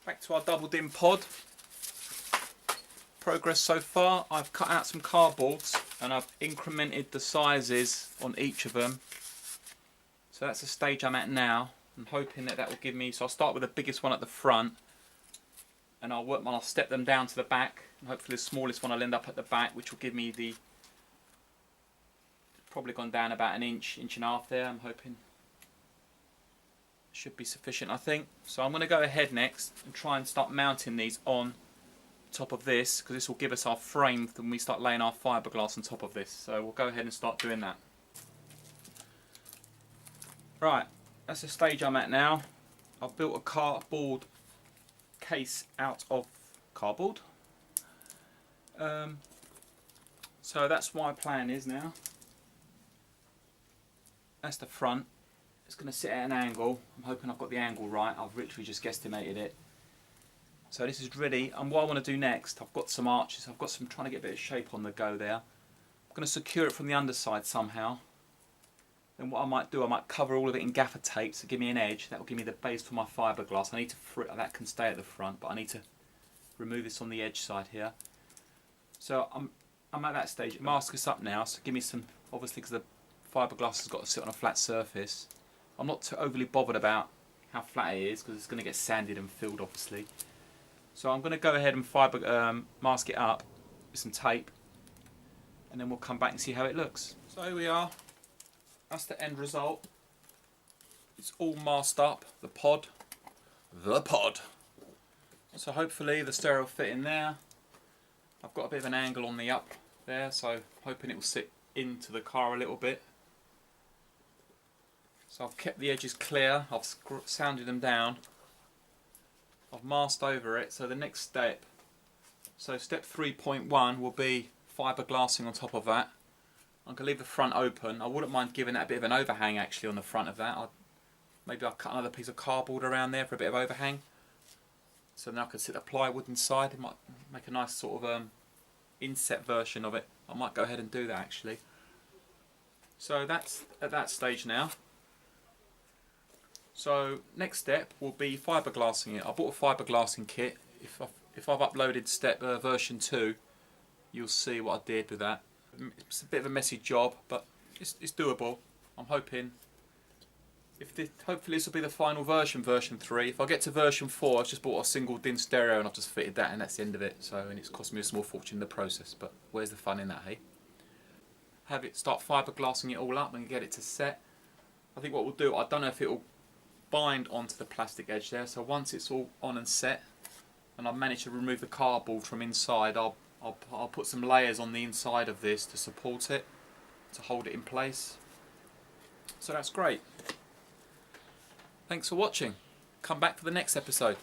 Back to our double dim pod. Progress so far, I've cut out some cardboards and I've incremented the sizes on each of them. So that's the stage I'm at now. I'm hoping that will give me, so I'll start with the biggest one at the front and I'll step them down to the back, and hopefully the smallest one will end up at the back, which will give me the, probably gone down about an inch, inch and a half there. I'm hoping should be sufficient, I think. So I'm going to go ahead next and try and start mounting these on top of this, because this will give us our frame when we start laying our fiberglass on top of this. So we'll go ahead and start doing that. Right, that's the stage I'm at now. I've built a cardboard case out of cardboard. So that's what my plan is now. That's the front. It's going to sit at an angle. I'm hoping I've got the angle right. I've literally just guesstimated it. So this is ready, and what I want to do next, I've got some arches, trying to get a bit of shape on the go there. I'm going to secure it from the underside somehow. Then what I might do, I might cover all of it in gaffer tape to give me an edge. That will give me the base for my fiberglass. I need to, that can stay at the front, but I need to remove this on the edge side here. So I'm at that stage. Mask this up now, so give me some, obviously because the fiberglass has got to sit on a flat surface. I'm not too overly bothered about how flat it is, because it's going to get sanded and filled obviously. So I'm going to go ahead and mask it up with some tape, and then we'll come back and see how it looks. So here we are. That's the end result. It's all masked up, the pod. So hopefully the stereo will fit in there. I've got a bit of an angle on the up there, so hoping it will sit into the car a little bit. So I've kept the edges clear, I've sanded them down. I've masked over it, so the next step, so step 3.1 will be fiberglassing on top of that. I'm going to leave the front open. I wouldn't mind giving that a bit of an overhang actually on the front of that. Maybe I'll cut another piece of cardboard around there for a bit of overhang. So then I could sit the plywood inside. It might make a nice sort of inset version of it. I might go ahead and do that actually. So that's at that stage now. So next step will be fiberglassing it. I bought a fiberglassing kit. If I've uploaded version 2, you'll see what I did with that. It's a bit of a messy job, but it's doable. I'm hoping. Hopefully this will be the final version 3. If I get to version 4, I've just bought a single DIN stereo and I've just fitted that, and that's the end of it. So, and it's cost me a small fortune in the process. But where's the fun in that, hey? Have it start fiberglassing it all up and get it to set. I think what we'll do, I don't know if it will bind onto the plastic edge there. So once it's all on and set, and I've managed to remove the cardboard from inside, I'll put some layers on the inside of this to support it, to hold it in place. So that's great. Thanks for watching. Come back for the next episode.